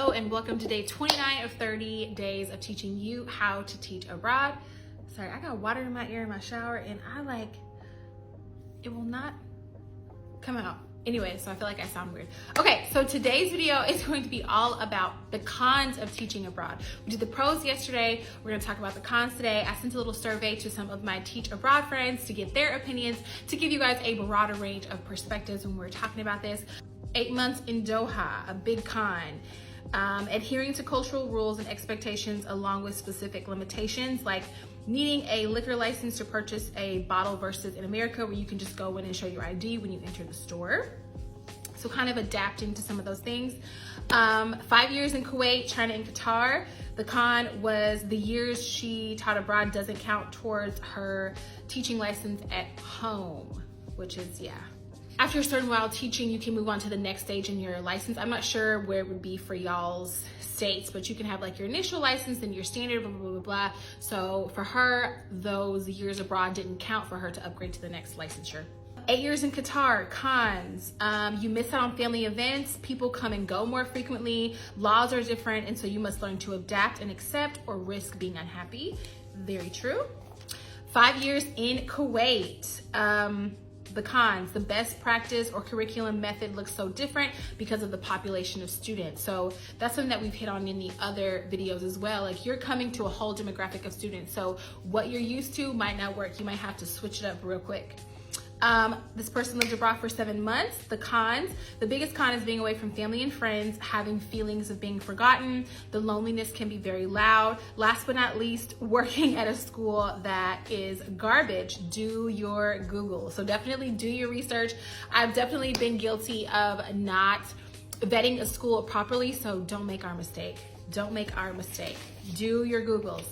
Hello and welcome to day 29 of 30 days of teaching you how to teach abroad. Sorry, I got water in my ear in my shower and it will not come out. Anyway, so I feel like I sound weird. Okay, so today's video is going to be all about the cons of teaching abroad. We did the pros yesterday. We're gonna talk about the cons today. I sent a little survey to some of my teach abroad friends to get their opinions, to give you guys a broader range of perspectives when we're talking about this. 8 months in Doha, a big con. Adhering to cultural rules and expectations along with specific limitations, like needing a liquor license to purchase a bottle versus in America where you can just go in and show your ID when you enter the store. So kind of adapting to some of those things. 5 years in Kuwait, China, and Qatar. The con was the years she taught abroad doesn't count towards her teaching license at home, which is, yeah. After a certain while teaching, you can move on to the next stage in your license. I'm not sure where it would be for y'all's states, but you can have like your initial license and your standard, blah, blah, blah, blah. So for her, those years abroad didn't count for her to upgrade to the next licensure. 8 years in Qatar, cons. You miss out on family events. People come and go more frequently. Laws are different, and so you must learn to adapt and accept or risk being unhappy. Very true. 5 years in Kuwait. The cons, the best practice or curriculum method looks so different because of the population of students. So that's something that we've hit on in the other videos as well. Like, you're coming to a whole demographic of students. So what you're used to might not work. You might have to switch it up real quick. This person lived abroad for 7 months. The cons, the biggest con is being away from family and friends, having feelings of being forgotten. The loneliness can be very loud. Last but not least, working at a school that is garbage. Do your Google. So definitely do your research. I've definitely been guilty of not vetting a school properly, so don't make our mistake. Don't make our mistake. Do your Googles.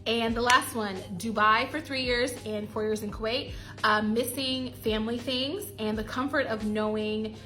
And the last one, Dubai for 3 years and 4 years in Kuwait, missing family things and the comfort of knowing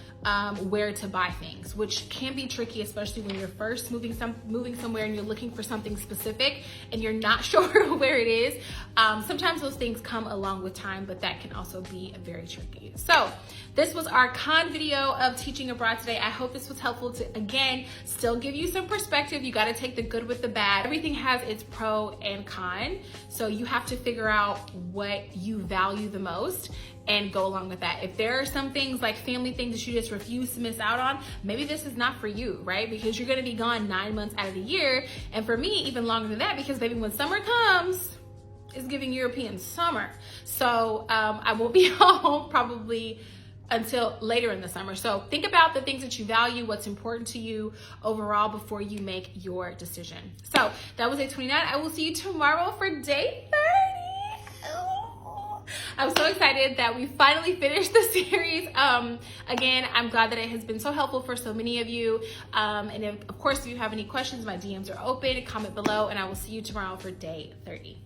where to buy things, which can be tricky, especially when you're first moving somewhere and you're looking for something specific and you're not sure where it is. Sometimes those things come along with time, but that can also be very tricky. So this was our con video of teaching abroad today. I hope this was helpful to, again, still give you some perspective. You got to take the good with the bad. Everything has its pro and con. So you have to figure out what you value the most and go along with that. If there are some things like family things that you just refuse to miss out on, maybe this is not for you, right? Because you're gonna be gone 9 months out of the year. And for me, even longer than that, because baby, when summer comes, it's giving European summer. So I won't be home probably until later in the summer. So think about the things that you value, what's important to you overall before you make your decision. So that was day 29. I will see you tomorrow for day 30. I'm so excited that we finally finished the series. Again, I'm glad that it has been so helpful for so many of you. And of course, if you have any questions, my DMs are open. Comment below, and I will see you tomorrow for day 30.